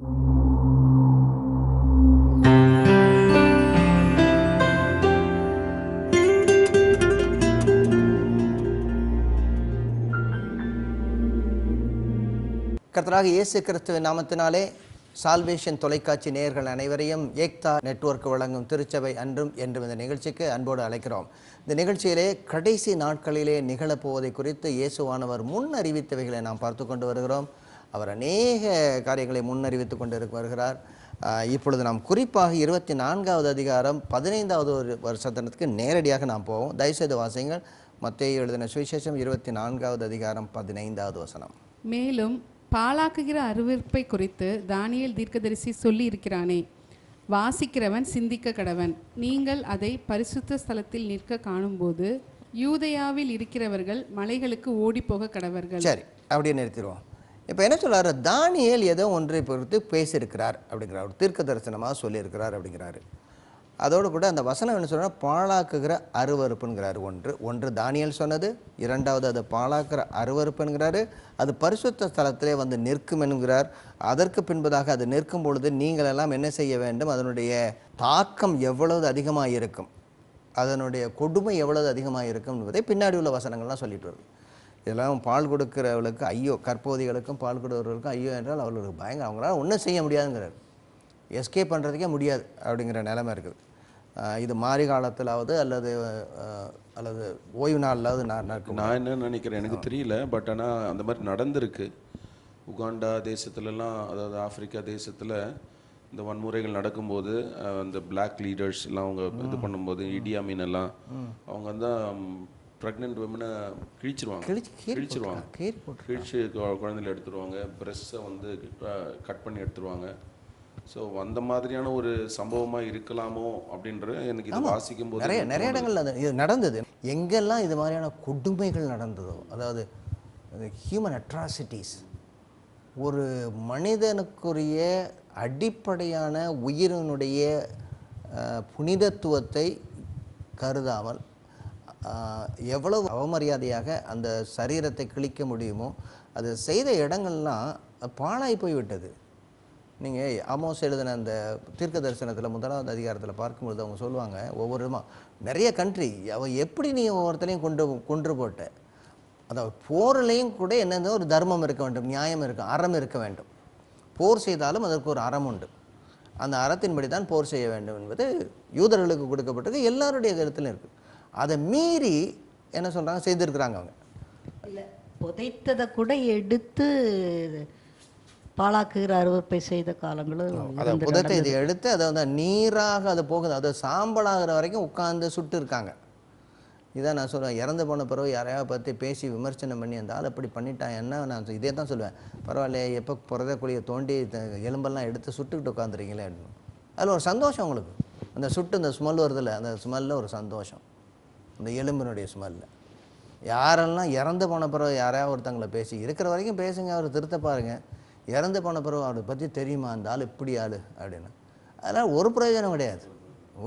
கர்த்தராக இயேசு கிறிஸ்துவின் நாமத்தினாலே சால்வேஷன் தொலைக்காட்சி நேயர்கள் அனைவரையும் ஏக்தா நெட்வொர்க் வழங்கும் திருச்சபை அன்றும் என்றும் இந்த நிகழ்ச்சிக்கு அன்போடு அழைக்கிறோம். இந்த நிகழ்ச்சியிலே கடைசி நாட்களிலே நிகழப்போவதை குறித்து இயேசுவானவர் முன் அறிவித்தவைகளை நாம் பார்த்து கொண்டு வருகிறோம். அவர் அநேக காரியங்களை முன்னறிவித்து கொண்டு வருகிறார். இப்பொழுது நாம் குறிப்பாக 24வது அதிகாரம் 15வது வருஷத்திற்கு நேரடியாக நாம் போவோம். தயவுசெய்து வாசிங்கள். மத்தேயு எழுதின சுவிசேஷம் 24வது அதிகாரம் 15வது வசனம். மேலும் பாழாக்குகிற அருவருப்பை குறித்து தானியேல் தீர்க்கதரிசி சொல்லி இருக்கிறானே, வாசிக்கிறவன் சிந்திக்க கடவன். நீங்கள் அதை பரிசுத்த ஸ்தலத்தில் நிற்க காணும்போது யூதேயாவில் இருக்கிறவர்கள் மலைகளுக்கு ஓடி போக கடவர்கள். சரி, அப்படியே நிறுத்திடுவோம். இப்போ என்ன சொல்றாரு? தானியேல் ஏதோ ஒன்றை பொறுத்து பேசியிருக்கிறார் அப்படிங்கிறார், ஒரு தீர்க்க தரிசனமாக சொல்லியிருக்கிறார் அப்படிங்கிறாரு. அதோடு கூட அந்த வசனம் என்ன சொல்றாரு? பாழாக்குகிற அருவருப்புங்கிறாரு. ஒன்று தானியேல் சொன்னது, இரண்டாவது அது பாழாக்குற அருவருப்புங்கிறாரு. அது பரிசுத்த ஸ்தலத்திலே வந்து நிற்கும் என்கிறார். அதற்கு பின்பதாக அது நிற்கும் பொழுது நீங்கள் எல்லாம் என்ன செய்ய வேண்டும்? அதனுடைய தாக்கம் எவ்வளவு அதிகமாக இருக்கும், அதனுடைய கொடுமை எவ்வளவு அதிகமாக இருக்கும் என்பதை பின்னாடி உள்ள வசனங்கள்லாம் சொல்லிட்டு வருது. இதெல்லாம் பால் கொடுக்கிறவர்களுக்கு ஐயோ, கற்போதிகளுக்கும் பால் கொடுக்கிறவர்களுக்கும் ஐயோ என்றால் அவர்களுக்கு பயங்கர, அவங்களால ஒன்றும் செய்ய முடியாதுங்கிறார். எஸ்கேப் பண்ணுறதுக்கே முடியாது அப்படிங்கிற நிலைமை இருக்குது. இது மாறி காலத்திலாவது அல்லது ஓய்வு நாளாவது நான் என்ன நினைக்கிறேன் எனக்கு தெரியல. பட் ஆனால் அந்த மாதிரி நடந்திருக்கு. உகாண்டா தேசத்துலலாம், அதாவது ஆப்பிரிக்கா தேசத்தில் இந்த வன்முறைகள் நடக்கும்போது அந்த பிளாக் லீடர்ஸ் எல்லாம் அவங்க இது பண்ணும்போது இடியா மீன் எல்லாம் அவங்க தான் ப்ரெக்னென்ட் விமனை கிழிச்சிருவாங்க, கிழிச்சு குழந்தைல எடுத்துருவாங்க, பிரெஸ்ஸை வந்து கட் பண்ணி எடுத்துருவாங்க. ஸோ அந்த மாதிரியான ஒரு சம்பவமாக இருக்கலாமோ அப்படின்ற எனக்கு இது வாசிக்கும் போது நிறைய இடங்கள்ல இது நடந்தது. எங்கெல்லாம் இது மாதிரியான கொடுமைகள் நடந்ததோ, அதாவது ஹியூமன் அட்ராசிட்டிஸ், ஒரு மனிதனுக்குரிய அடிப்படையான உயிரினுடைய புனிதத்துவத்தை கருதாமல் எவ்வளவு அவமரியாதையாக அந்த சரீரத்தை கிழிக்க முடியுமோ அது செய்த இடங்கள்லாம் பாழாய் போய்விட்டது. நீங்கள் ஆமோஸ் எழுதின அந்த தீர்க்க தரிசனத்தில் 1வது அதிகாரத்தில் பார்க்கும்பொழுது அவங்க சொல்லுவாங்க, ஒவ்வொரு நிறைய கண்ட்ரி எப்படி நீ ஒவ்வொருத்தரையும் கொன்று போட்ட, அதாவது போர்லையும் கூட என்னென்ன ஒரு தர்மம் இருக்க வேண்டும், நியாயம் இருக்கும், அறம் இருக்க வேண்டும். போர் செய்தாலும் அதற்கு ஒரு அறம் உண்டு. அந்த அறத்தின்படி தான் போர் செய்ய வேண்டும் என்பது யூதர்களுக்கு கொடுக்கப்பட்டது, எல்லாருடைய கருத்திலும் இருக்குது. அதை மீறி என்ன சொல்கிறாங்க, செய்திருக்கிறாங்க. அவங்க இல்லை, புதைத்ததை கூட எடுத்து பாழாக்குகிற அருவருப்பை செய்த காலங்களும் அதை புதத்தை இதை எடுத்து அதை வந்து நீராக அது போகுது, அதை சாம்பலாகிற வரைக்கும் உட்காந்து சுட்டு இருக்காங்க. இதான் நான் சொல்லுவேன், இறந்து போன பிறகு யாரையாவது பற்றி பேசி விமர்சனம் பண்ணி அந்த ஆள் அப்படி பண்ணிட்டான் என்ன, நான் இதே தான் சொல்லுவேன். பரவாயில்ல, எப்போ புறதக்குழியை தோண்டி எலும்பெல்லாம் எடுத்து சுட்டுக்கிட்டு உட்காந்துருக்கீங்களே அப்படின்னு. அதில் ஒரு சந்தோஷம் உங்களுக்கு, அந்த சுட்டு இந்த ஸ்மெல் வருதில்ல, அந்த ஸ்மெல்லில் ஒரு சந்தோஷம், அந்த எலும்பினுடைய ஸ்மெல்லில். யாரெல்லாம் இறந்து போன பிறகு யாரையாவது ஒருத்தங்களை பேசி இருக்கிற வரைக்கும் பேசுங்க, அவர் திருத்த பாருங்கள். இறந்து போன பிறகு அவரை பற்றி தெரியுமா அந்த ஆள் இப்படி ஆள் அப்படின்னு, அதனால் ஒரு பிரயோஜனம் கிடையாது,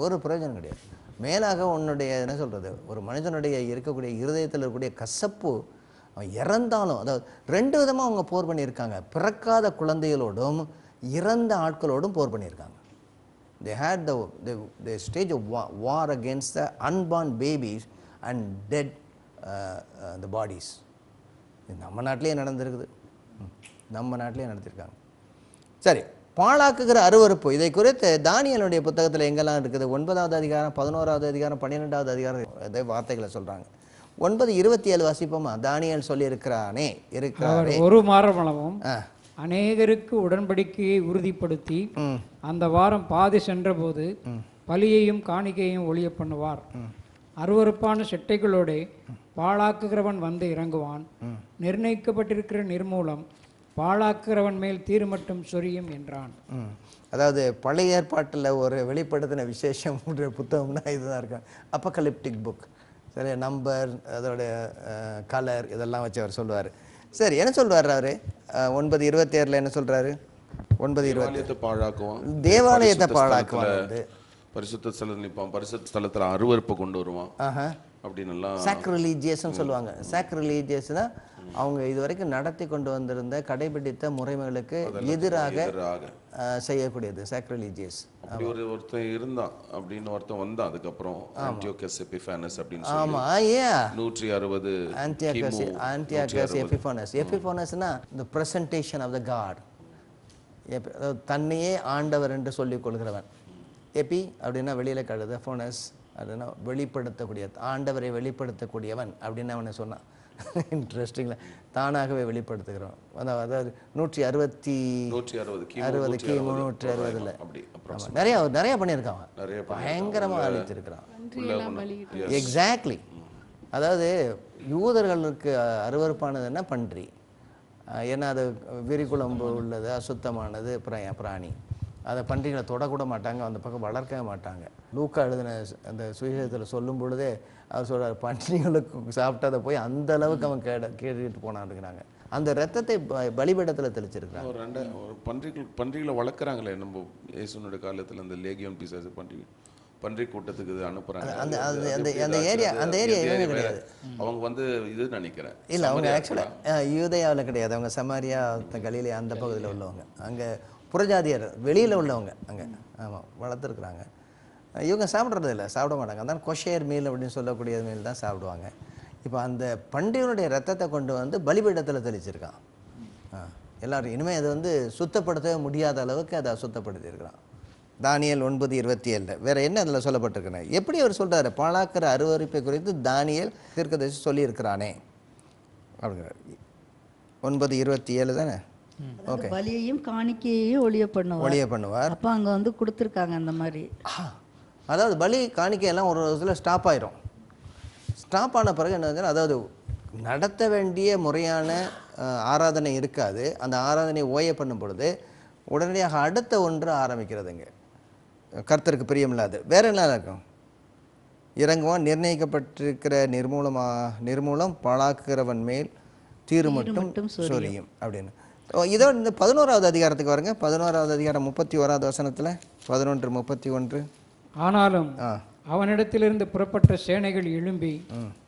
ஒரு பிரயோஜனம் கிடையாது. மேலாக உன்னுடைய என்ன சொல்கிறது, ஒரு மனிதனுடைய இருக்கக்கூடிய இருதயத்தில் இருக்கக்கூடிய கசப்பு, அவன் இறந்தாலும், அதாவது 2 விதமாக அவங்க போர் பண்ணியிருக்காங்க. பிறக்காத குழந்தைகளோடும் இறந்த ஆட்களோடும் போர் பண்ணியிருக்காங்க. they had the stage of war against the unborn babies and dead the bodies. நம்ம நாட்டிலேயே நடந்திருக்குது, நம்ம நாட்டிலே நடத்திருக்காங்க. சரி, பாழாக்குகிற அருவருப்பு, இதை குறித்து தானியேலுடைய புத்தகத்தில் எங்கெல்லாம் இருக்குது? 9வது அதிகாரம், 11வது அதிகாரம், 12வது அதிகாரம் இதே வார்த்தைகளை சொல்கிறாங்க. 9:27 வாசிப்போமா? தானியேல் சொல்லி இருக்கிறானே, ஒரு மாரமளவும் அநேகருக்கு உடன்படிக்கையை உறுதிப்படுத்தி அந்த வாரம் பாதி சென்றபோது பலியையும் காணிக்கையையும் ஒழிய பண்ணுவார். அருவருப்பான செட்டைகளோட பாழாக்குகிறவன் வந்து இறங்குவான். நிர்ணயிக்கப்பட்டிருக்கிற நிர்மூலம் பாழாக்குறவன் மேல் தீர்மட்டும் சொரியும் என்றான். அதாவது பழைய ஏற்பாட்டில் ஒரு வெளிப்படுத்தின விசேஷம் புத்தகம்னா இதுதான் இருக்கும், அப்போகலிப்டிக் புக். சரி, நம்பர், அதோட கலர் இதெல்லாம் வச்சு அவர் சொல்லுவார். சரி, என்ன சொல்றாரு அவரு? 9:27 என்ன சொல்றாரு? 9:20 பாழாக்குவான், தேவாலயத்தை பாழாக்குவான், பரிசுத்த ஸ்தலத்தில் நிற்பான், பரிசுத்த ஸ்தலத்தில் அருவருப்பை கொண்டு வருவான் அப்படின்னு எல்லாம் சாக்ரிலீஜியஸ்னு சொல்லுவாங்க. சாக்ரிலீஜியஸ்னா அவங்க இதுவரைக்கும் நடத்தி கொண்டு வந்திருந்த கடைபிடித்த முறைமைகளுக்கு எதிராக செய்யக்கூடியது சாக்ரிலிஜியஸ். அப்படி ஒருத்தன் இருந்தான் அப்படின்னு ஒருத்தன் வந்தான் அதுக்கப்புறம் ஆன்டியோகஸ் எபிஃபானஸ் அப்படின்னு ஆமா, சொல்லி ஏன் 160 Antiochus எபிஃபானஸ்னா the presentation of the God. தன்னையே ஆண்டவர் என்று சொல்லிக் கொள்கிறவன். எபி அப்படின்னா வெளியில கழுத, ஃபோனஸ் அப்படின்னா வெளிப்படுத்தக்கூடிய, ஆண்டவரை வெளிப்படுத்தக்கூடியவன் அப்படின்னு அவனை சொன்னான். இன்ட்ரெஸ்டிங்ல தானாகவே வெளிப்படுத்துகிறோம். அதாவது 160 கிமு 160 நிறைய பண்ணியிருக்கான், பயங்கரமா அழிச்சிருக்கிறான். எக்ஸாக்ட்லி. அதாவது யூதர்களுக்கு அருவருப்பானது என்ன? பன்றி. ஏன்னா அது விரிகுளம்பு உள்ளது, அசுத்தமானது பிராணி. அதை பன்றிகளை தொடக்கூட மாட்டாங்க, அந்த பக்கம் வளர்க்கவே மாட்டாங்க. லூக்கா எழுதின அந்த சுவிசேஷத்தில் சொல்லும் பொழுதே அவர் சொல்கிறார், பன்றிகளுக்கு சாப்பிட்டதை போய் அந்த அளவுக்கு அவன் கேட்டுட்டு போனான்னுங்கிறாங்க. அந்த ரத்தத்தை பலிபீடத்தில் தெளிச்சிருக்கிறாங்க. பன்றிகளை வளர்க்குறாங்களே நம்ம இயேசுனுடைய காலத்தில், அந்த லேகியோன் பிசாசு பன்றி கூட்டத்துக்கு அனுப்புறாங்க. அந்த ஏரியா இவங்க கிடையாது, அவங்க வந்து இது நினைக்கிறேன் இல்லை, அவங்க ஆக்சுவலாக யூதேயாவில் கிடையாது, அவங்க சமாரியா கலிலே அந்த பகுதியில் உள்ளவங்க, அங்கே புறஜாதியர் வெளியில் உள்ளவங்க அங்கே. ஆமாம், வளர்த்துருக்குறாங்க. இவங்க சாப்பிட்றது இல்லை, சாப்பிட மாட்டாங்க. அதான் கொஷேர் மீல் அப்படின்னு சொல்லக்கூடிய மீல் தான் சாப்பிடுவாங்க. இப்போ அந்த பண்டிகையுடைய ரத்தத்தை கொண்டு வந்து பலிபீடத்தில் தெளிச்சிருக்கான். எல்லாரும் இனிமேல் அது வந்து சுத்தப்படுத்தவே முடியாத அளவுக்கு அதை அசுத்தப்படுத்தியிருக்கிறான். தானியேல் 9:27 வேற என்ன அதில் சொல்லப்பட்டிருக்கிறேன்? எப்படி அவர் சொல்றாரு? பாழாக்கிற அருவருப்பை குறித்து தானியேல் தீர்க்கதரிசி சொல்லியிருக்கிறானே அப்படிங்கிறார். 9:27 தானே? ஓகே. பலியையும் காணிக்கையையும் ஒளிய பண்ணுவார். அப்போ அங்கே வந்து கொடுத்துருக்காங்க அந்த மாதிரி. அதாவது பலி காணிக்கையெல்லாம் ஒரு இதில் ஸ்டாப் ஆயிரும். ஸ்டாப் ஆன பிறகு என்ன, அதாவது நடத்த வேண்டிய முறையான ஆராதனை இருக்காது. அந்த ஆராதனை ஓய பண்ணும் பொழுது உடனடியாக அடுத்த ஒன்று ஆரம்பிக்கிறதுங்க. கர்த்தருக்கு பிரியமில்லாது வேற என்ன இருக்கும்? இறங்குவான், நிர்ணயிக்கப்பட்டிருக்கிற நிர்மூலம் பாழாக்குகிறவன் மேல் தீரு மட்டும் சொரியும் அப்படின்னு. இதோட இந்த 11வது அதிகாரத்துக்கு வருங்க. 11வது அதிகாரம் 31வது வசனத்தில் 11:31. ஆனாலும் அவனிடத்திலிருந்து புறப்பட்ட சேனைகள் எழும்பி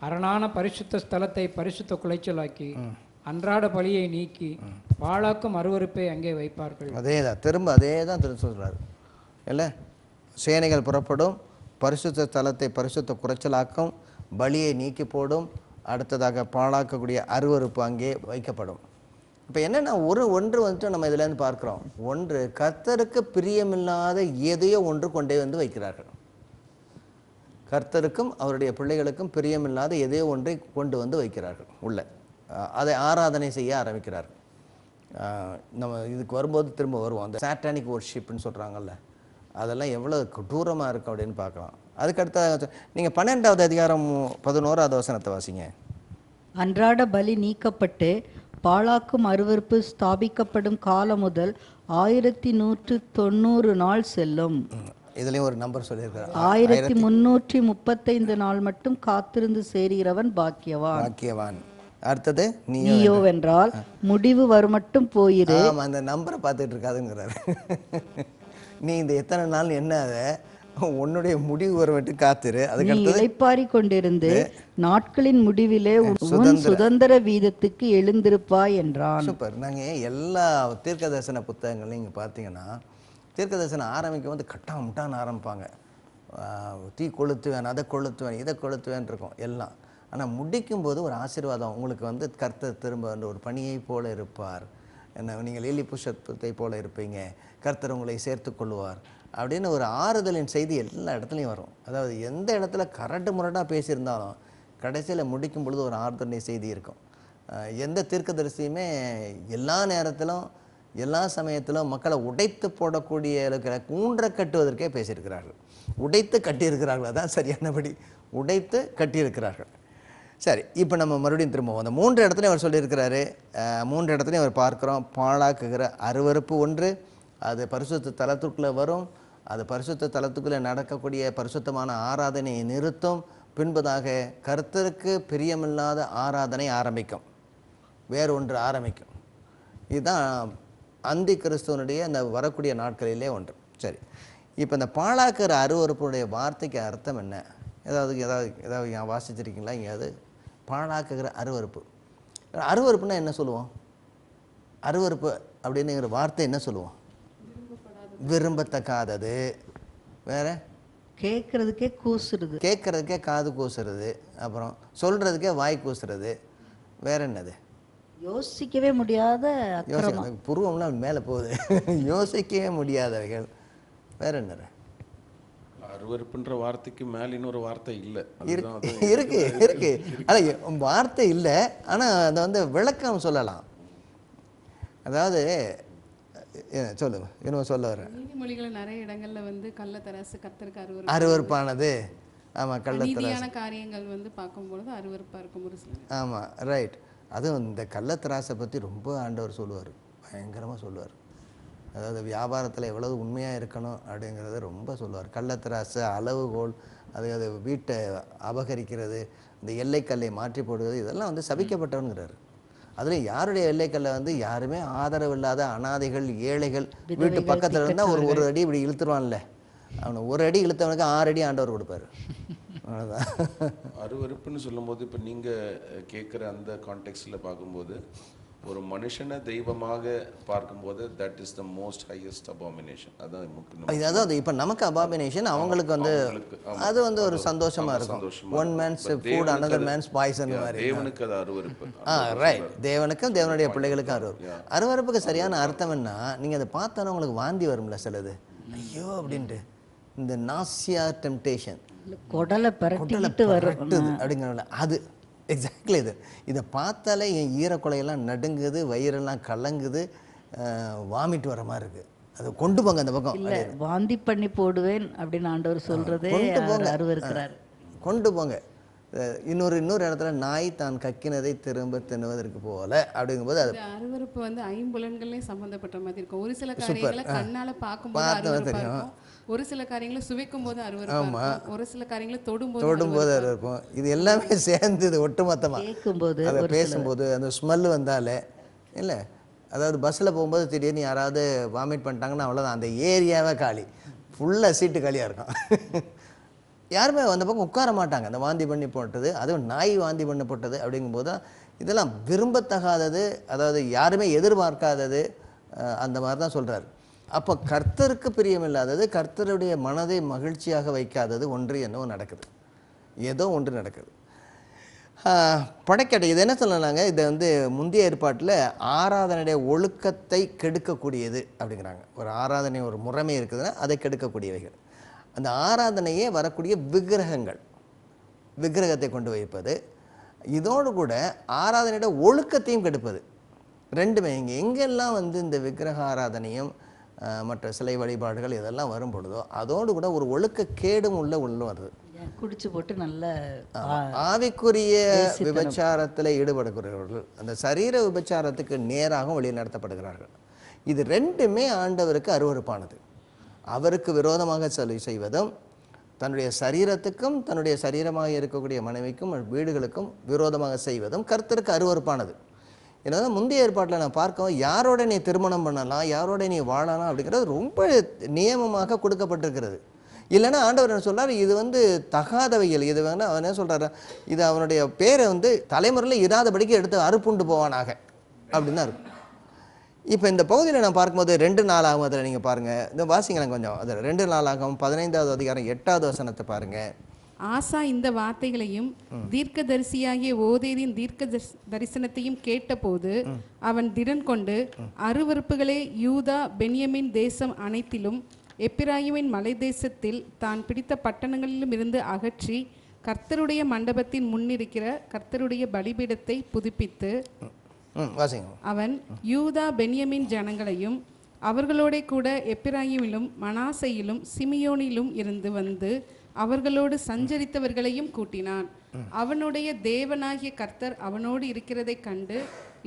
அரணான பரிசுத்த ஸ்தலத்தை பரிசுத்த குலைச்சலாக்கி அன்றாட பலியை நீக்கி பாழாக்கும் அருவருப்பை அங்கே வைப்பார்கள். அதே தான் திரும்ப சொல்றாரு இல்லை? சேனைகள் புறப்படும், பரிசுத்த ஸ்தலத்தை பரிசுத்த குறைச்சலாக்கும், பலியை நீக்கி போடும், அடுத்ததாக பாழாக்கக்கூடிய அருவருப்பு அங்கே வைக்கப்படும். இப்போ என்னென்னா ஒன்று வந்துட்டு நம்ம இதுலேருந்து பார்க்குறோம். ஒன்று, கர்த்தருக்கு பிரியமில்லாத எதையோ ஒன்று கொண்டே வந்து வைக்கிறார்கள். கர்த்தருக்கும் அவருடைய பிள்ளைகளுக்கும் பிரியமில்லாத எதையோ ஒன்றை கொண்டு வந்து வைக்கிறார்கள் உள்ள. அதை ஆராதனை செய்ய ஆரம்பிக்கிறார்கள். நம்ம இதுக்கு வரும்போது திரும்ப வருவோம். அந்த சாட்டானிக் வர்ஷிப்னு சொல்கிறாங்கல்ல, அதெல்லாம் எவ்வளோ கொடூரமாக இருக்குது அப்படின்னு பார்க்கலாம். அதுக்கடுத்த நீங்கள் 12வது அதிகாரம் 11வது வசனத்தை வாசிங்க. அன்றாட பலி நீக்கப்பட்டு பாழாக்கும் அருவருப்பு ஸ்தாபிக்கப்படும் காலம் முதல் 1190 நாள் செல்லும். இதுலயும் ஒரு நம்பர் சொல்லியிருக்காரு. 1335 நாள் மட்டும் காத்திருந்து சேர்கிறவன் பாக்கியவான். அடுத்தது நீயோவென்றால் முடிவு வருமட்டும் போயிரு. அந்த நம்பரை பார்த்துட்டு இருக்காதுங்கிறாரு. நீ இந்த எத்தனை நாள் என்ன உன்னுடைய முடிவு வரவிட்டு காத்திரு. அதுக்கு இளைப்பாரி கொண்டிருந்து நாட்களின் முடிவிலே உன் சுதந்திர வீதத்துக்கு எழுந்திருப்பாய் என்றான். சூப்பர். நாங்கள் எல்லா தீர்க்க தரிசன புத்தகங்களையும் இங்கே பார்த்தீங்கன்னா, தீர்க்க தரிசனம் ஆரம்பிக்கும் போது கட்டாமட்டான்னு ஆரம்பிப்பாங்க. தீ கொளுத்துவேன், அதை கொளுத்துவேன், இதை கொளுத்துவேன் இருக்கும் எல்லாம். ஆனால் முடிக்கும்போது ஒரு ஆசீர்வாதம், உங்களுக்கு வந்து கர்த்தர் திரும்ப ஒரு பணியை போல இருப்பார், என்ன நீங்கள் லீலி புஷ்பத்தை போல இருப்பீங்க, கர்த்தர் உங்களை சேர்த்து கொள்வார் அப்படின்னு ஒரு ஆறுதலின் செய்தி எல்லா இடத்துலையும் வரும். அதாவது எந்த இடத்துல கரண்டு முரடாக பேசியிருந்தாலும் கடைசியில் முடிக்கும் பொழுது ஒரு ஆறுதலின் செய்தி இருக்கும். எந்த தீர்க்கதரிசியுமே எல்லா நேரத்திலும் எல்லா சமயத்திலும் மக்களை உடைத்து போடக்கூடிய கூன்ற கட்டுவதற்கே பேசியிருக்கிறார்கள். உடைத்து கட்டியிருக்கிறார்கள், அதான் சரியானபடி உடைத்து கட்டியிருக்கிறார்கள். சரி, இப்போ நம்ம மறுபடியும் திரும்பவும் அந்த 3 இடத்துலையும் அவர் சொல்லியிருக்கிறாரு. 3 இடத்துலையும் அவர் பார்க்குறோம். பாழாக்குகிற அருவருப்பு ஒன்று, அது பரிசுத்த தலத்துக்குள்ளே வரும். அது பரிசுத்த தலத்துக்குள்ளே நடக்கக்கூடிய பரிசுத்தமான ஆராதனையை நிறுத்தும். பின்பதாக கர்த்தருக்கு பிரியமில்லாத ஆராதனை ஆரம்பிக்கும், வேறொன்று ஆரம்பிக்கும். இதுதான் அந்தி கிறிஸ்துவனுடைய அந்த வரக்கூடிய நாட்களிலே ஒன்று. சரி, இப்போ இந்த பாழாக்கிற அருவருப்புடைய வார்த்தைக்கு அர்த்தம் என்ன? ஏதாவது வாசிச்சிருக்கீங்களா எங்கேயாவது? பாழாக்குகிற அருவருப்பு. அருவருப்புனா என்ன சொல்லுவோம்? அருவருப்பு அப்படின்னுங்கிற வார்த்தை என்ன சொல்லுவோம்? விரும்பத்தக்காதது. வேற? கேட்கறதுக்கே கூசுறது. கேட்கறதுக்கே காது கூசுறது. அப்புறம் சொல்றதுக்கே வாய் கூசுறது. வேற என்னது? யோசிக்கவே முடியாத அக்கிரமம். புருவம்லாம் மேலே போகுது. யோசிக்கவே முடியாதவைகள். வேற என்னது? அருவருப்புன்ற வார்த்தைக்கு மேல இன்னொரு வார்த்தை இல்லை. இருக்கு இருக்கு. ஆனால் வார்த்தை இல்லை, ஆனால் அதை வந்து விளக்கம் சொல்லலாம். அதாவது சொல்லுங்க, இன்னும் சொல்ல வரேன். நீதிமொழிகள் நிறைய இடங்கள்ல வந்து கள்ளத்தராசு கர்த்தருக்கு அருவருப்பானது. ஆமாம், கள்ளத்தராசு நீதியான காரியங்கள் வந்து பார்க்கும்பொழுது அருவருப்பா இருக்கும் ஒரு சில. ஆமாம், ரைட். அதுவும் இந்த கள்ளத்தராசை பற்றி ரொம்ப ஆண்டவர் சொல்லுவார், பயங்கரமாக சொல்லுவார். அதாவது வியாபாரத்தில் எவ்வளவு உண்மையாக இருக்கணும் அப்படிங்கிறத ரொம்ப சொல்லுவார். கள்ளத்தராசு, அளவுகோல், அது வீட்டை அபகரிக்கிறது, இந்த எல்லைக்கல்லை மாற்றி போடுவது, இதெல்லாம் வந்து சபிக்கப்பட்டவனுங்கிறார். அதுலேயும் யாருடைய எல்லைக்கல்லை வந்து யாருமே ஆதரவு இல்லாத அனாதைகள், ஏழைகள் வீட்டு பக்கத்தில் இருந்தால் ஒரு அடி இப்படி இழுத்துருவான்ல, அவனை ஒரு அடி இழுத்தவனுக்கு 6 அடி ஆண்டவர் கொடுப்பார். அவ்வளோதான். அருவருப்புன்னு சொல்லும்போது இப்போ நீங்கள் கேட்குற அந்த கான்டெக்ஸ்டில் பார்க்கும்போது ஒரு மனுஷனை தெய்வமாக பார்க்கும்போது that is the most highest abomination. அதான் அதாவது இப்போ நமக்கு அபாமினேஷன், அவங்களுக்கு வந்து அது வந்து ஒரு சந்தோஷமாக இருக்கும். One man's food another man's poison மாதிரி. தேவனுக்கு அது அருவருப்பு. ரைட். தேவனுக்கும் தேவனுடைய பிள்ளைகளுக்கும் அருவருப்பு. அருவருப்புக்கு சரியான அர்த்தம் என்ன? நீங்கள் அதை பார்த்தாலும் உங்களுக்கு வாந்தி வரும்ல சிலது, ஐயோ அப்படின்ட்டு. இந்த நாசியா டெம்டேஷன், குடலை பரட்டிட்டு வருது அப்படிங்கிறல அது எக்ஸாக்ட்லி இது. இதை பார்த்தாலே என் ஈரக்குலையெல்லாம் நடுங்குது, வயிறெல்லாம் கலங்குது, வாமிட் வர மாதிரி இருக்குது. அதை கொண்டு போங்க அந்த பக்கம். இல்லை, வாந்தி பண்ணி போடுவேன் அப்படின்னு ஆண்டவர் சொல்கிறதே அருவருக்கிறார். கொண்டு போங்க. இன்னொரு இடத்துல நாய் தான் கக்கினதை திரும்ப தின்னுவதற்கு போல அப்படிங்கும்போது அது அருவருப்பு வந்து ஐம்புலன்களையும் சம்பந்தப்பட்ட மாதிரி இருக்கும். ஒரு சில காரியங்களை கண்ணால பார்க்கும்போது அருவருப்பா இருக்கும், ஒரு சில காரியங்களை சுவைக்கும் போது அருவருப்பா இருக்கும், ஒரு சில காரியங்களை தொடும்போது இருக்கும். இது எல்லாமே சேர்ந்து இது ஒட்டுமொத்தமாக கேட்கும்போது, அதை பேசும்போது அந்த ஸ்மெல் வந்தாலே இல்லை. அதாவது பஸ்ஸில் போகும்போது திடீர்னு யாராவது வாமிட் பண்ணிட்டாங்கன்னா அவ்வளோதான், அந்த ஏரியாவே காலி, ஃபுல்லாக சீட்டு காலியாக இருக்கும். யாருமே அந்த பக்கம் உட்கார மாட்டாங்க. அந்த வாந்தி பண்ணி போட்டது, அதுவும் நாய் வாந்தி பண்ணி போட்டது அப்படிங்கும்போது தான் இதெல்லாம் விரும்பத்தகாதது, அதாவது யாருமே எதிர்பார்க்காதது, அந்த மாதிரி தான் சொல்கிறார். அப்போ கர்த்தருக்கு பிரியமில்லாதது, கர்த்தருடைய மனதை மகிழ்ச்சியாக வைக்காதது ஒன்று என்னவோ நடக்குது, ஏதோ ஒன்று நடக்குது. படைக்கட்டை இது என்ன சொல்லலாங்க, இதை வந்து முந்தைய ஏற்பாட்டில் ஆராதனையுடைய ஒழுக்கத்தை கெடுக்கக்கூடியது அப்படிங்கிறாங்க. ஒரு ஆராதனை ஒரு முறைமை இருக்குதுன்னா அதை கெடுக்கக்கூடியவைகள். அந்த ஆராதனையே வரக்கூடிய விக்கிரகத்தை கொண்டு வைப்பது, இதோடு கூட ஆராதனையோட ஒழுக்கத்தையும் கெடுப்பது, ரெண்டுமே. எங்கெல்லாம் வந்து இந்த விக்கிரக ஆராதனையும் மற்ற சிலை வழிபாடுகள் இதெல்லாம் வரும் பொழுதோ அதோடு கூட ஒரு ஒழுக்க கேடும் உள்ள வருது. குடிச்சு போட்டு நல்ல ஆவிக்குரிய விபச்சாரத்தில் ஈடுபடக்கூடியவர்கள் அந்த சரீர விபச்சாரத்துக்கு நேராக வழி நடத்தப்படுகிறார்கள். இது ரெண்டுமே ஆண்டவருக்கு அருவருப்பானது. அவருக்கு விரோதமாக செய்வதும், தன்னுடைய சரீரத்துக்கும் தன்னுடைய சரீரமாக இருக்கக்கூடிய மனைவிக்கும் வீடுகளுக்கும் விரோதமாக செய்வதும் கர்த்தருக்கு அருவருப்பானது. ஏன்னா முந்தைய ஏற்பாட்டில் நான் பார்க்கவும் யாரோட நீ திருமணம் பண்ணலாம், யாரோட நீ வாழலாம் அப்படிங்கிறது ரொம்ப நியமமாக கொடுக்கப்பட்டிருக்கிறது. இல்லைன்னா ஆண்டவர் என்ன சொல்றாரு, இது வந்து தகாதவைகள், இது வேணா அவன் என்ன சொல்றாரு, இது அவனுடைய பேரை வந்து தலைமுறையில் இராதபடிக்கு எடுத்து அறுப்புண்டு போவானாக அப்படின்னு தான் இருக்கும். இப்போ இந்த பகுதியில் நான் பார்க்கும்போது 2 நாளாகும், அதில் நீங்கள் பாருங்கள், இந்த வாசிங்களேன் கொஞ்சம், அதில் 2 நாளாகும் 15வது அதிகாரம் 8வது வசனத்தை பாருங்கள். ஆசா இந்த வார்த்தைகளையும் தீர்க்கதரிசியாகிய ஓதேதின் தீர்க்க தரிசனத்தையும் கேட்டபோது அவன் திடன் கொண்டு அருவருப்புகளே யூதா பென்யமின் தேசம் அனைத்திலும் எப்பிராயிமின் மலை தேசத்தில் தான் பிடித்த பட்டணங்களிலும் இருந்து அகற்றி கர்த்தருடைய மண்டபத்தின் முன்னிருக்கிற கர்த்தருடைய பலிபீடத்தை புதுப்பித்து அவன் யூதா பென்யமின் ஜனங்களையும் அவர்களோட கூட எப்பிராயிமிலும் மனாசையிலும் சிமியோனிலும் இருந்து வந்து அவர்களோடு சஞ்சரித்தவர்களையும் கூட்டினான். அவனுடைய தேவனாகிய கர்த்தர் அவனோடு இருக்கிறதை கண்டு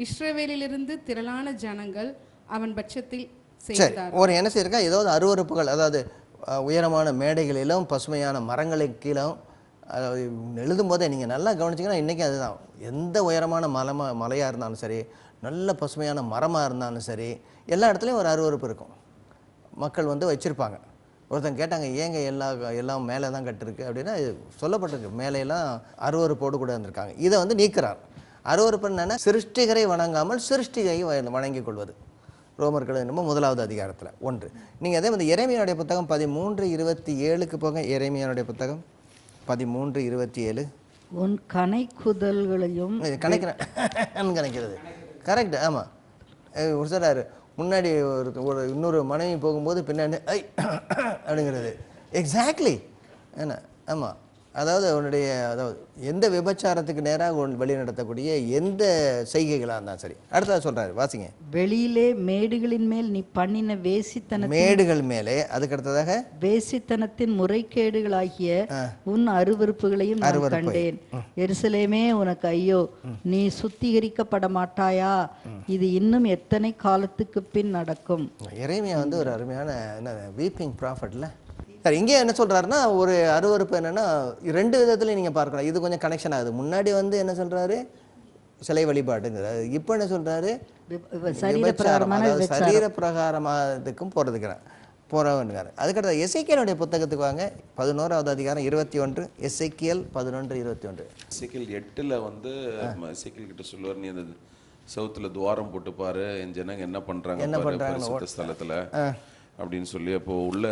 இஸ்ரவேலிலிருந்து திரளான ஜனங்கள் அவன் பட்சத்தில் சேர்ந்தார். ஒரு என்ன செய்யிருக்கா, ஏதாவது அருவருப்புகள், அதாவது உயரமான மேடைகளிலும் பசுமையான மரங்களுக்கு கீழும், எழுதும் போதே நீங்கள் நல்லா கவனிச்சிங்கன்னா இன்றைக்கி அதுதான், எந்த உயரமான மலையாக இருந்தாலும் சரி, நல்ல பசுமையான மரமாக இருந்தாலும் சரி, எல்லா இடத்துலையும் ஒரு அருவருப்பு இருக்கும். மக்கள் வந்து வச்சுருப்பாங்க. ஒருத்தங்க கேட்டாங்க, ஏங்க எல்லாம் மேலே தான் கட்டிருக்கு அப்படின்னா சொல்லப்பட்டிருக்கு, மேலையெல்லாம் அருவருப்போடு கூட இருந்திருக்காங்க. இதை வந்து நீக்கிறார். அருவருப்பு என்னன்னா சிருஷ்டிகரை வணங்காமல் சிருஷ்டிகரை வணங்கிக் கொள்வது. ரோமர்கள் என்னமோ 1வது அதிகாரத்தில் 1. நீங்கள் அதே மாதிரி எரேமியாவுடைய புத்தகம் 13:27 போங்க. எரேமியாவுடைய புத்தகம் 13:27. உன் கணைக்குதல்களையும் கணக்கிறது கரெக்ட். ஆமாம், ஒரு சொல்கிறாரு முன்னாடி ஒரு இன்னொரு மனைவி போகும்போது பின்னாடி ஐ அப்படிங்கிறது. எக்ஸாக்ட்லி. என்ன? ஆமாம், அதாவது அதாவது எந்த விபச்சாரத்துக்கு நேராக வழி நடத்தக்கூடிய எந்த செய்கைகளாக இருந்தாலும் சரி. அடுத்தது சொல்கிறாரு, வாசிங்க. வெளியிலே மேடுகளின் மேல் நீ பண்ணின மேடுகள் மேலே, அதுக்கு அடுத்ததாக வேசித்தனத்தின் முறைகேடுகளாகிய உன் அருவருப்புகளையும் நான் கண்டேன். எருசலேமே உனக்கு ஐயோ, நீ சுத்திகரிக்கப்பட மாட்டாயா? இது இன்னும் எத்தனை காலத்துக்கு பின் நடக்கும்? எரேமியா ஒரு அருமையான வீப்பிங் ப்ராஃபட்ல. சார் இங்கே என்ன சொல்கிறாருன்னா, ஒரு அருவருப்பு என்னென்னா 2 விதத்துலையும் நீங்கள் பார்க்கலாம். இது கொஞ்சம் கனெக்ஷன் ஆகுது. முன்னாடி என்ன சொல்கிறாரு, சிலை வழிபாட்டுங்கிறாரு. இப்போ என்ன சொல்கிறாரு, சரீர பிரகாரமானதுக்கும் போகிறவன்றார். அதுக்கடுத்து எசேக்கியலுடைய புத்தகத்துக்கு வாங்க. 11வது அதிகாரம் 21. எசேக்கியல் 11:21. எசேக்கியல் 8ல் எசேக்கியல் கிட்ட சொல்லுவார், நீ அந்த சவுத்தில் துவாரம் போட்டு பாரு, என் ஜனங்க என்ன பண்ணுறாங்க ஸ்தலத்தில் அப்படின்னு சொல்லி. அப்போ உள்ள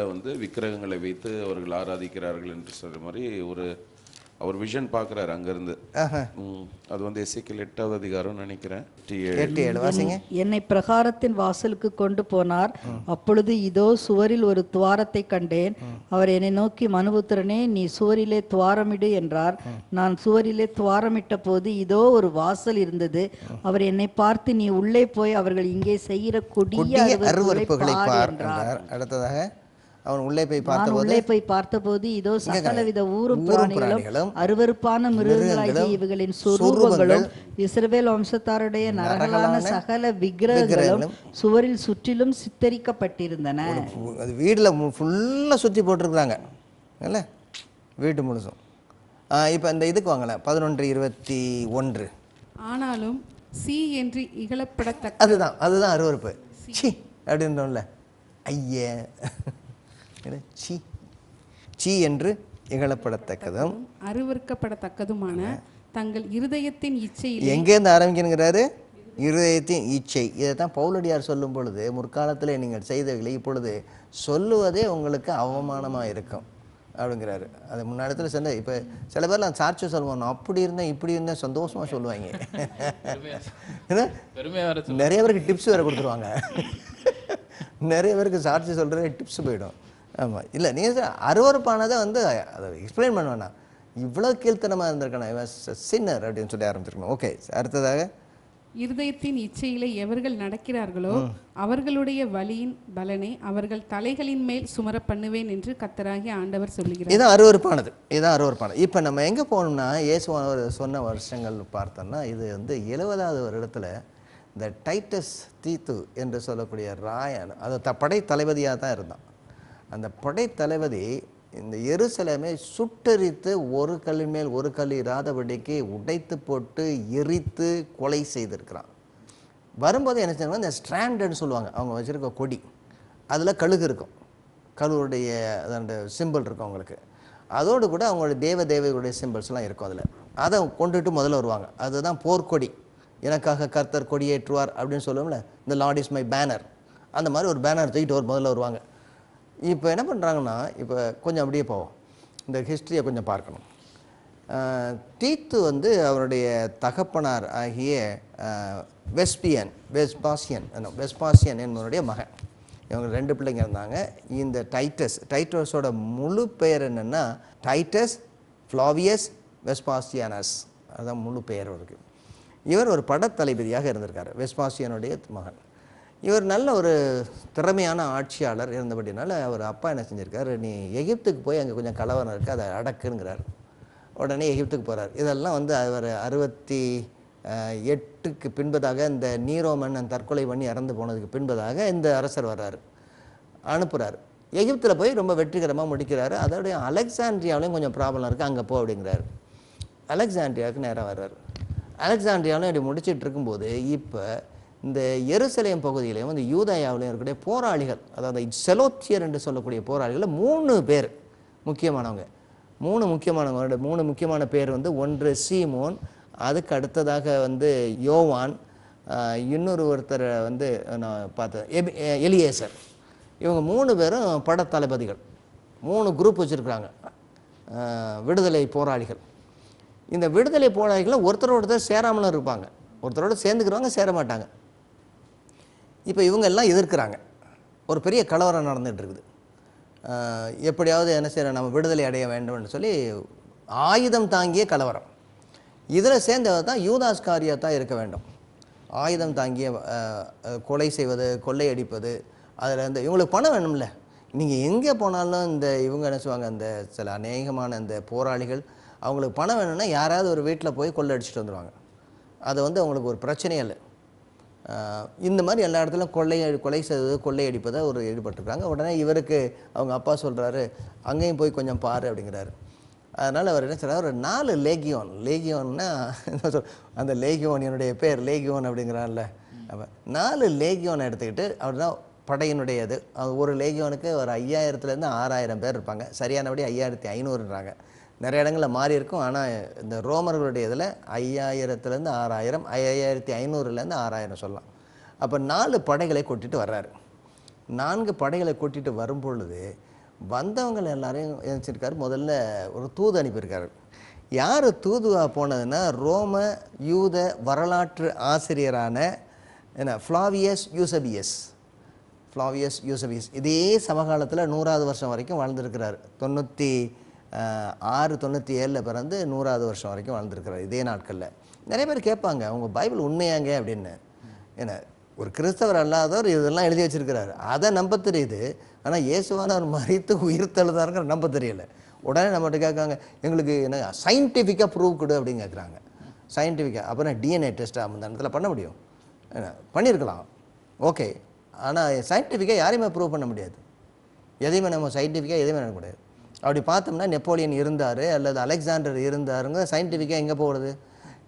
விக்கிரகங்களை வைத்து அவர்கள் ஆராதிக்கிறார்கள் என்று சொல்ற மாதிரி அவர் விஷன் பார்க்குறாரு அங்கேருந்து. அது எசேக்கியல் 8வது அதிகாரம் நினைக்கிறேன். 8:7 என்னை பிரகாரத்தின் வாசலுக்கு கொண்டு போனார். அப்பொழுது இதோ சுவரில் ஒரு துவாரத்தை கண்டேன். அவர் என்னை நோக்கி, மனுபுத்திரனே, நீ சுவரிலே துவாரமிடு என்றார். நான் சுவரிலே துவாரமிட்ட போது இதோ ஒரு வாசல் இருந்தது. அவர் என்னை பார்த்து, நீ உள்ளே போய் அவர்கள் இங்கே செய்கிற கொடிய அருவருப்புகளை பார் என்றார். அடுத்ததாக அவன் உள்ளே போய் பார்த்தபோது இதோ சகலவித ஊரும் பிராணிகளும் அருவருப்பான மிருகங்களாகிய இவர்களின் சொரூபங்களும் இஸ்ரவேல் வம்சத்தாருடைய நரகலான சகல விக்கிரகங்களும் சுவரில் சுற்றிலும் சித்தரிக்கப்பட்டிருந்தன. அது வீட்டில் ஃபுல்லாக சுற்றி போட்டிருக்கிறாங்க இல்லை, வீட்டு முழுசும். இப்போ இந்த இதுக்கு வாங்கலாம் 11:21. ஆனாலும் சி என்று இகழப்படத்தக்க அதுதான் அருவருப்பு. சி அப்படின்றோம்ல, ஐயே சி என்று இகழப்படத்தக்கதும் அருவருக்கப்படத்தக்கதுமான தங்கள் இருதயத்தின் இச்சையில். எங்கேருந்து ஆரம்பிக்கணுங்கிறாரு? இருதயத்தின் இச்சை. இதை தான் பவுலடியார் சொல்லும் பொழுது, முற்காலத்தில் நீங்கள் செய்தவர்களை இப்பொழுது சொல்லுவதே உங்களுக்கு அவமானமாக இருக்கும் அப்படிங்கிறாரு. அது முன்னாடி சொன்ன. இப்போ சில பேர்லாம் சாட்சி சொல்லுவாங்க, அப்படி இருந்தேன் இப்படி இருந்தேன் சந்தோஷமாக சொல்லுவாங்க. நிறைய பேருக்கு டிப்ஸ் வேறு கொடுத்துருவாங்க. நிறைய பேருக்கு சாட்சி சொல்கிறது டிப்ஸ் போயிடும். ஆமாம், இல்லை நீங்கள் அருவருப்பானதை அதை எக்ஸ்பிளைன் பண்ண வேணாம். இவ்வளோ கீழ்த்தனமாக இருந்திருக்கணும், சின்னர் அப்படின்னு சொல்லி ஆரம்பிச்சிருக்கணும். ஓகே, அடுத்ததாக இருதயத்தின் இச்சையிலே எவர்கள் நடக்கிறார்களோ அவர்களுடைய வழியின் பலனை அவர்கள் தலைகளின் மேல் சுமர பண்ணுவேன் என்று கர்த்தராகிய ஆண்டவர் சொல்லுகிறார். இதுதான் அருவருப்பானது. இப்போ நம்ம எங்கே போகணும்னா, இயேசு சொன்ன வருஷங்கள் பார்த்தோம்னா, இது 70வது வருடத்தில் இந்த டைட்டஸ் தீத்து என்று சொல்லக்கூடிய ராயன், அது படை தளபதியாக தான் இருந்தான். அந்த படை தளபதி இந்த எருசலேமை சுட்டெரித்து ஒரு கல்லின் மேல் ஒரு கல் இராதபடிக்கு உடைத்து போட்டு எரித்து கொலை செய்திருக்கிறான். வரும்போது என்ன செய்வாங்க, இந்த ஸ்ட்ராண்டட்னு சொல்லுவாங்க, அவங்க வச்சுருக்க கொடி, அதில் கழுகு இருக்கும், கழுவுடைய அதோட சிம்பிள் இருக்கும் அவங்களுக்கு. அதோடு கூட அவங்களுடைய தேவதைகளுடைய சிம்பிள்ஸ்லாம் இருக்கும் அதில். அதை கொண்டுட்டு முதல்ல வருவாங்க. அதுதான் போர்க்கொடி. எனக்காக கர்த்தர் கொடியேற்றுவார் அப்படின்னு சொல்லுவோம்ல, இந்த லார்ட் இஸ் மை பேனர். அந்த மாதிரி ஒரு பேனர் தூக்கிட்டு முதல்ல வருவாங்க. இப்போ என்ன பண்ணுறாங்கன்னா, இப்போ கொஞ்சம் அப்படியே போவோம், இந்த ஹிஸ்ட்ரியை கொஞ்சம் பார்க்கணும். தீத்து அவருடைய தகப்பனார் ஆகிய வெஸ்பாசியன் என்பவருடைய மகன். இவங்க 2 பிள்ளைங்க இருந்தாங்க. இந்த டைட்டஸோட முழு பெயர் என்னென்னா டைட்டஸ் ஃப்ளாவியஸ் வெஸ்பாசியானஸ், அதுதான் முழு பெயர் இருக்குது. இவர் ஒரு படத்தளபதியாக இருந்திருக்காரு, வெஸ்பாசியனுடைய மகன். இவர் நல்ல ஒரு திறமையான ஆட்சியாளர் இருந்தபடினால அவர் அப்பா என்ன செஞ்சுருக்காரு, நீ எகிப்துக்கு போய் அங்கே கொஞ்சம் கலவரம் இருக்குது, அதை அடக்குங்கிறார். உடனே எகிப்துக்கு போகிறார். இதெல்லாம் அவர் 68க்கு பின்பதாக, இந்த நீரோ மன்னன் தற்கொலை பண்ணி இறந்து போனதுக்கு பின்பதாக இந்த அரசர் வர்றாரு, அனுப்புகிறார். எகிப்தில் போய் ரொம்ப வெற்றிகரமாக முடிக்கிறாரு. அதோடைய அலெக்சாண்ட்ரியாவிலையும் கொஞ்சம் ப்ராப்ளம் இருக்குது, அங்கே போ அப்படிங்கிறாரு. அலெக்சாண்ட்ரியாவுக்கு நேராக வர்றாரு. அலெக்சாண்ட்ரியாவிலும் இப்படி முடிச்சுட்டு இருக்கும்போது இப்போ இந்த எருசலேம் பகுதியிலையும் இந்த யூதயாவிலையும் இருக்கக்கூடிய போராளிகள், அதாவது செலோத்தியர் என்று சொல்லக்கூடிய போராளிகள் 3 பேர் முக்கியமானவங்க. 3 முக்கியமான பேர். ஒன்று சீமோன், அதுக்கு அடுத்ததாக வந்து யோவான், இன்னொரு ஒருத்தரை வந்து நான் பார்த்தேன் எலியேசர். இவங்க 3 பேரும் படத்தளபதிகள். 3 குரூப் வச்சுருக்குறாங்க, விடுதலை போராளிகள். இந்த விடுதலை போராளிகளை ஒருத்தர் சேராமலும் இருப்பாங்க, ஒருத்தரோட சேர்ந்துக்கிறவங்க சேர மாட்டாங்க. இப்போ இவங்க எல்லாம் எதிர்க்கிறாங்க. ஒரு பெரிய கலவரம் நடந்துகிட்டு இருக்குது. எப்படியாவது என்ன செய்யற, நம்ம விடுதலை அடைய வேண்டும்னு சொல்லி ஆயுதம் தாங்கிய கலவரம். இதில் சேர்ந்தவர் தான் யூதாஸ் காரியாத்தா இருக்க வேண்டும். ஆயுதம் தாங்கிய கொலை செய்வது, கொள்ளையடிப்பது. அதில் இந்த இவங்களுக்கு பணம் வேணும்ல. நீங்கள் எங்கே போனாலும் இந்த இவங்க என்ன செய்வாங்க, இந்த சில அநேகமான இந்த போராளிகள் அவங்களுக்கு பணம் வேணும்னா யாராவது ஒரு வீட்டில் போய் கொள்ளை அடிச்சுட்டு வந்துடுவாங்க. அது வந்து அவங்களுக்கு ஒரு பிரச்சனையே இல்லை. இந்த மாதிரி எல்லா இடத்துலையும் கொலை செய்வது, கொள்ளையடிப்பதை ஒரு ஈடுபட்டுருக்காங்க. உடனே இவருக்கு அவங்க அப்பா சொல்கிறாரு, அங்கேயும் போய் கொஞ்சம் பாரு அப்படிங்கிறாரு. அதனால் அவர் என்ன சொல்கிறார், ஒரு 4 லேகியோன்னா அந்த லேகியோனியனுடைய பேர் லேகியோன் அப்படிங்கிறான்ல. அப்போ 4 லேகியோனை எடுத்துக்கிட்டு அவர் தான் படையினுடையது. ஒரு லேகியோனுக்கு ஒரு 5000-லேருந்து 6000 பேர் இருப்பாங்க. சரியானபடி 5500ன்றாங்க. நிறைய இடங்களில் மாறி இருக்கும். ஆனால் இந்த ரோமர்களுடைய இதில் 5000-லேருந்து 6000, 5500-லேருந்து 6000 சொல்லலாம். அப்போ 4 படைகளை கூட்டிகிட்டு வர்றாரு. 4 படைகளை கூட்டிகிட்டு வரும் பொழுது வந்தவங்க எல்லாரையும் நினச்சிருக்காரு. முதல்ல ஒரு தூது அனுப்பியிருக்காரு. யார் தூதுவாக போனதுன்னா, ரோம யூத வரலாற்று ஆசிரியரான ஃப்ளாவியஸ் யூசபியஸ். இதே சமகாலத்தில் 100வது வருஷம் வரைக்கும் வாழ்ந்துருக்கிறார். 96-97 பிறந்து 100வது வருஷம் வரைக்கும் வாழ்ந்துருக்கிறார். இதே நாட்களில் நிறைய பேர் கேட்பாங்க, அவங்க பைபிள் உண்மையாங்க அப்படின்னு. ஏன்னா ஒரு கிறிஸ்தவர் அல்லாதவர் இதெல்லாம் எழுதி வச்சிருக்கிறாரு, அதை நம்ப தெரியுது. ஆனால் இயேசுவானவர் மரித்து உயிர்த்தெழுதாருங்கிற நம்ப தெரியல. உடனே நம்மகிட்ட கேட்காங்க, எங்களுக்கு என்ன சயின்டிஃபிக்காக ப்ரூவ் கொடு அப்படின்னு கேட்குறாங்க. சயின்டிஃபிக்காக அப்புறம் டிஎன்ஏ டெஸ்ட் அந்த இடத்துல பண்ண முடியும், பண்ணியிருக்கலாம், ஓகே. ஆனால் சயின்டிஃபிக்காக யாரையுமே ப்ரூவ் பண்ண முடியாது. எதையுமே நம்ம சயின்டிஃபிக்காக எதுவுமே பண்ண முடியாது. அப்படி பார்த்தோம்னா நெப்போலியன் இருந்தார் அல்லது அலெக்சாண்டர் இருந்தாருங்க, சயின்டிஃபிக்காக எங்கே போகிறது?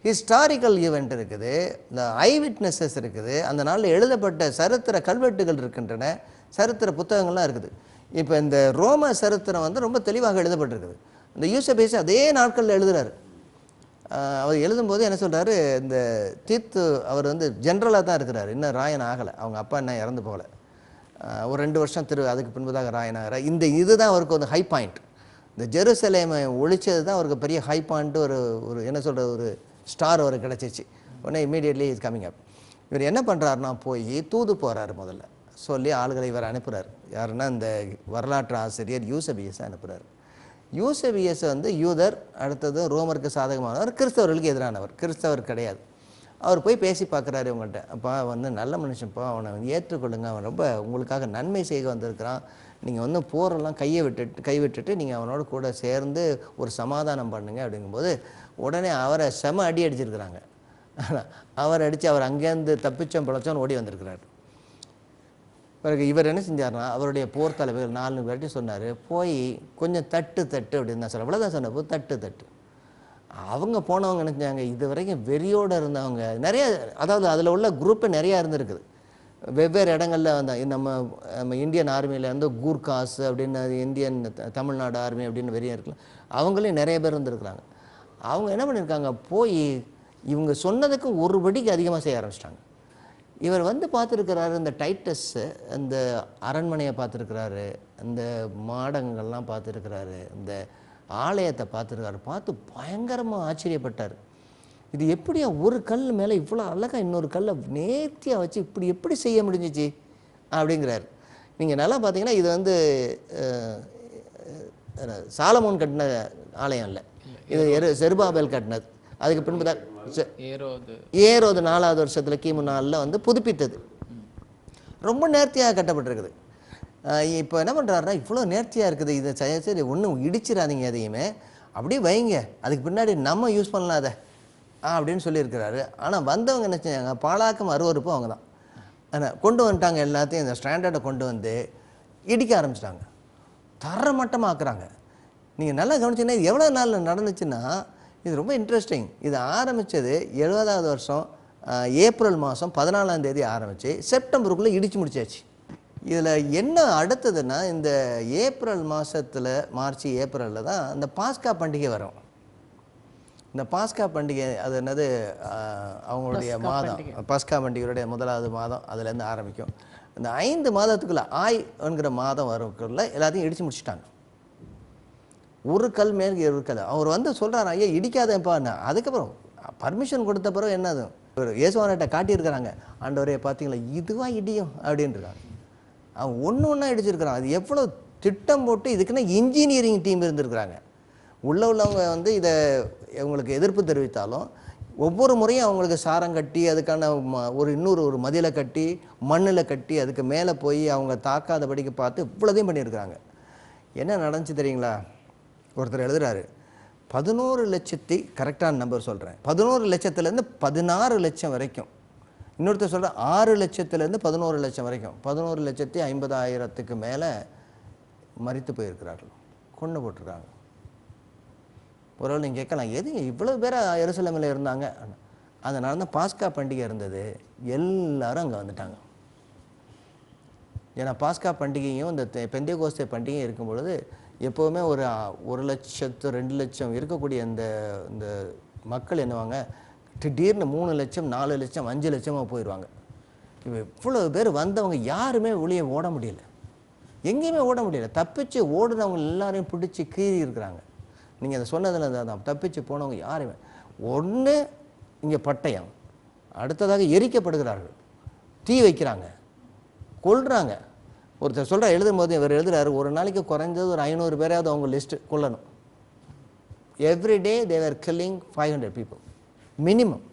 ஹிஸ்டாரிக்கல் ஈவெண்ட் இருக்குது, இந்த ஐ விட்னஸஸ் இருக்குது, அந்த நாளில் எழுதப்பட்ட சரித்திர கல்வெட்டுகள் இருக்கின்றன, சரித்திர புத்தகங்கள்லாம் இருக்குது. இப்போ இந்த ரோம சரித்திரம் வந்து ரொம்ப தெளிவாக எழுதப்பட்டிருக்குது. இந்த யூசபேஸ் அதே நாட்களில் எழுதுகிறார். அவர் எழுதும்போது என்ன சொல்கிறாரு, இந்த தீத்து அவர் வந்து ஜென்ரலாக தான் இருக்கிறார், இன்னும் ராயன் ஆகலை. அவங்க அப்பா என்ன இறந்து போகலை. ஒரு 2 வருஷம் அதுக்கு பின்பதாக ராயன் ஆகிறார். இதுதான் அவருக்கு வந்து ஹை பாயிண்ட். இந்த ஜெருசலேமை ஒழிச்சது தான் அவருக்கு பெரிய ஹை பாயிண்ட்டு. ஒரு என்ன சொல்கிறது, ஒரு ஸ்டார் அவருக்கு கிடச்சிச்சு. உடனே இமீடியட்லி இஸ் கம்மிங் அப். இவர் என்ன பண்ணுறாருனா, போய் தூது போகிறாரு. முதல்ல சொல்லி ஆளுகளை இவர் அனுப்புகிறார். யாருன்னா இந்த வரலாற்று ஆசிரியர் யூசபியஸை அனுப்புகிறார். யூசபியஸ் வந்து யூதர், அடுத்தது ரோமருக்கு சாதகமானவர், கிறிஸ்தவர்களுக்கு எதிரானவர், கிறிஸ்தவர் கிடையாது. அவர் போய் பேசி பார்க்குறாரு இவங்கள்ட்ட. அப்பா வந்து நல்ல மனுஷன்ப்பா, அவனை ஏற்றுக்கொள்ளுங்க, அவன் ரொம்ப உங்களுக்காக நன்மை செய்ய வந்திருக்கிறான், நீங்கள் வந்து போரெல்லாம் கைவிட்டுட்டு நீங்கள் அவனோட கூட சேர்ந்து ஒரு சமாதானம் பண்ணுங்க அப்படிங்கும்போது உடனே அவரை செம அடி அடிச்சிருக்கிறாங்க. அவர் அடித்து அவர் அங்கேருந்து தப்பிச்சோம் பிழைச்சோன்னு ஓடி வந்திருக்கிறார். பிறகு இவர் என்ன செஞ்சார்னா, அவருடைய போர் தலைவர்கள் 4 பேர்ட்டி சொன்னார், போய் கொஞ்சம் தட்டு அப்படின்னு தான் சொல்ல, அவ்வளோதான் சொன்னப்போ தட்டு. அவங்க போனவங்க நினைச்சாங்க, இது வரைக்கும் வெறியோடு இருந்தவங்க நிறைய, அதாவது அதில் உள்ள குரூப்பு நிறையா இருந்திருக்குது. வெவ்வேறு இடங்களில் வந்து நம்ம இந்தியன் ஆர்மியில் வந்து கூர்காஸ் அப்படின்னு, இந்தியன் தமிழ்நாடு ஆர்மி அப்படின்னு வெறியா இருக்கலாம், அவங்களையும் நிறைய பேர் இருந்திருக்கிறாங்க. அவங்க என்ன பண்ணியிருக்காங்க, போய் இவங்க சொன்னதுக்கு ஒரு படிக்கு அதிகமாக செய்ய ஆரம்பிச்சிட்டாங்க. இவர் வந்து பார்த்துருக்கிறாரு, இந்த டைட்டஸ் இந்த அரண்மனையை பார்த்துருக்கிறாரு, இந்த மாடங்கள்லாம் பார்த்துருக்கிறாரு, இந்த ஆலயத்தை பார்த்துருக்காரு. பார்த்து பயங்கரமாக ஆச்சரியப்பட்டார். இது எப்படியா ஒரு கல் மேலே இவ்வளோ அழகாக இன்னொரு கல்லை நேர்த்தியாக வச்சு எப்படி செய்ய முடிஞ்சிச்சு அப்படிங்கிறார். நீங்கள் நல்லா பார்த்தீங்கன்னா இது வந்து சாலமோன் கட்டின ஆலயம் இல்லை, இது செருபாபேல் கட்டினது. அதுக்கு பின்பு தான் ஏரோது 4வது வருஷத்தில் கிமு 4ல் வந்து புதுப்பித்தது. ரொம்ப நேர்த்தியாக கட்டப்பட்டிருக்குது. இப்போ என்ன பண்ணுறாருன்னா, இவ்வளோ நேர்த்தியாக இருக்குது, இதை சரி ஒன்றும் இடிச்சிடாதீங்க, எதையுமே அப்படியே வைங்க, அதுக்கு பின்னாடி நம்ம யூஸ் பண்ணலாம் அதை அப்படின்னு சொல்லியிருக்கிறாரு. ஆனால் வந்தவங்க என்ன செஞ்சாங்க, பாலாக்கம் அருவருப்பு அவங்க தான். ஆனால் கொண்டு வந்துட்டாங்க, எல்லாத்தையும் இந்த ஸ்டாண்டர்டை கொண்டு வந்து இடிக்க ஆரம்பிச்சிட்டாங்க, தரமட்டமாக ஆக்குறாங்க. நீங்கள் நல்லா கவனிச்சிங்கன்னா இது எவ்வளோ நாளில் நடந்துச்சுன்னா, இது ரொம்ப இன்ட்ரெஸ்டிங். இது ஆரம்பித்தது 70வது வருஷம் ஏப்ரல் மாதம் 14ஆம் தேதி ஆரம்பித்து செப்டம்பருக்குள்ளே இடித்து முடிச்சாச்சு. இதில் என்ன அடுத்ததுன்னா, இந்த ஏப்ரல் மாதத்தில் மார்ச் ஏப்ரலில் தான் இந்த பாஸ்கா பண்டிகை வரும். இந்த பாஸ்கா பண்டிகை அது என்னது அவங்களுடைய மாதம், பாஸ்கா பண்டிகையுடைய முதலாவது மாதம் அதுலேருந்து ஆரம்பிக்கும். இந்த 5 மாதத்துக்குள்ளே என்கிற மாதம் வரக்குள்ள எல்லாத்தையும் இடித்து முடிச்சுட்டாங்க. ஒரு கல் மேல் ஒரு கல். அவர் வந்து சொல்கிறார், ஐயா இடிக்காதேப்பான்னு. அதுக்கப்புறம் பர்மிஷன் கொடுத்த பிறகு என்னது இயேசுவானிட்ட காட்டியிருக்கிறாங்க, ஆண்டவரே பார்த்தீங்களா இதுவாக இடியும் அப்படின்ட்டுருக்காங்க. அவன் ஒன்று ஒன்றா இடிச்சிருக்கிறான். அது எவ்வளோ திட்டம் போட்டு இதுக்குன்னா இன்ஜினியரிங் டீம் இருந்திருக்கிறாங்க. உள்ளவங்க வந்து இதை இவங்களுக்கு எதிர்ப்பு தெரிவித்தாலும் ஒவ்வொரு முறையும் அவங்களுக்கு சாரம் கட்டி அதுக்கான இன்னொரு மதிலை கட்டி மண்ணில் கட்டி அதுக்கு மேலே போய் அவங்க தாக்காதபடிக்கு பார்த்து இவ்வளோதையும் பண்ணியிருக்கிறாங்க. என்ன நடந்துச்சு தெரியுங்களா? ஒருத்தர் எழுதுகிறாரு, 11 லட்சத்தி, கரெக்டான நம்பர் சொல்கிறேன், 11 லட்சத்துலேருந்து 16 லட்சம் வரைக்கும். இன்னொருத்தர் சொல்கிற 6 லட்சத்துலேருந்து 11 லட்சம் வரைக்கும். 11,50,000க்கு மேலே மரித்து போயிருக்கிறார்கள், கொண்டு போட்டிருக்காங்க. ஒருவேளை நீங்கள் கேட்கலாம், எது இவ்வளோ பேர் எருசலேமில் இருந்தாங்க? அதனால தான் பாஸ்கா பண்டிகை இருந்தது, எல்லாரும் அங்கே வந்துட்டாங்க. ஏன்னா பாஸ்கா பண்டிகையும் இந்த பெந்தேகோஸ்தே பண்டிகையும் இருக்கும் பொழுது எப்போவுமே ஒரு 1 லட்சத்து 2 லட்சம் இருக்கக்கூடிய இந்த மக்கள் என்னவாங்க, திடீர்னு 3 லட்சம் 4 லட்சம் 5 லட்சமாக போயிடுவாங்க. இப்போ இவ்வளோ பேர் வந்தவங்க யாருமே வெளியே ஓட முடியல, எங்கேயுமே ஓட முடியல. தப்பிச்சு ஓடுனவங்க எல்லாரையும் பிடிச்சி கீறி இருக்கிறாங்க. நீங்கள் அதை சொன்னதில் தான் தப்பிச்சு போனவங்க யாருமே ஒன்று இங்கே பட்டயம், அடுத்ததாக எரிக்கப்படுகிறார்கள், தீ வைக்கிறாங்க, கொல்றாங்க. ஒருத்தர் சொல்கிற எழுதும்போது இவர் எழுதுகிறாரு, ஒரு நாளைக்கு குறைஞ்சது ஒரு 500 பேராவது அவங்க லிஸ்ட்டு கொல்லணும். எவ்ரிடே தேவர் கில்லிங் 500 people மினிமம்.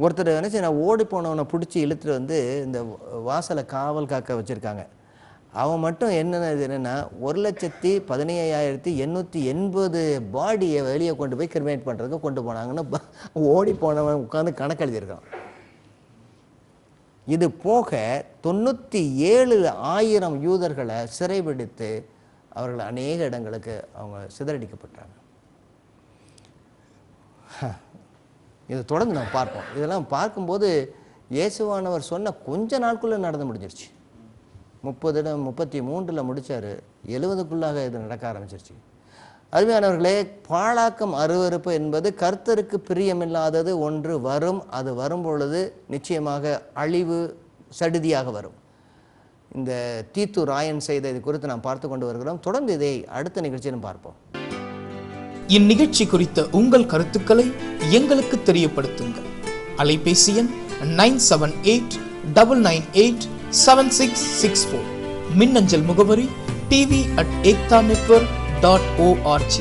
ஒருத்தர் நினச்சி நான் ஓடி போனவனை பிடிச்சி இழுத்துட்டு வந்து இந்த வாசலை காவல் காக்க வச்சுருக்காங்க. அவன் மட்டும் என்னென்னா 1,15,880 பாடியை வெளியே கொண்டு போய் கிரிமேட் பண்ணுறதுக்கு கொண்டு போனாங்கன்னு ஓடி போனவன் உட்காந்து கணக்கு எழுதியிருக்கான். இது போக 97,000 யூதர்களை சிறைபிடித்து அவர்கள் அநேக இடங்களுக்கு அவங்க சிதறடிக்கப்பட்டாங்க. இதை தொடர்ந்து நம்ம பார்ப்போம். இதெல்லாம் பார்க்கும்போது இயேசுவானவர் சொன்ன கொஞ்ச நாட்குள்ளே நடந்து முடிஞ்சிருச்சு. 33 முடித்தார், 70க்குள்ளாக இது நடக்க ஆரம்பிச்சிருச்சு. அருமையானவர்களே, பாழாக்கம் அருவருப்பு என்பது கர்த்தருக்கு பிரியமில்லாதது ஒன்று வரும். அது வரும் பொழுது நிச்சயமாக அழிவு சடுதியாக வரும். இந்த தீத்து ராயன் செய்த இது குறித்து நாம் பார்த்து கொண்டு வருகிறோம். தொடர்ந்து இதை அடுத்த நிகழ்ச்சியிலும் பார்ப்போம். இந்நிகழ்ச்சி குறித்த உங்கள் கருத்துக்களை எங்களுக்கு தெரியப்படுத்துங்கள். அலைபேசி எண் 9789987664. மின்னஞ்சல் முகவரி tv@ektanetwork.org.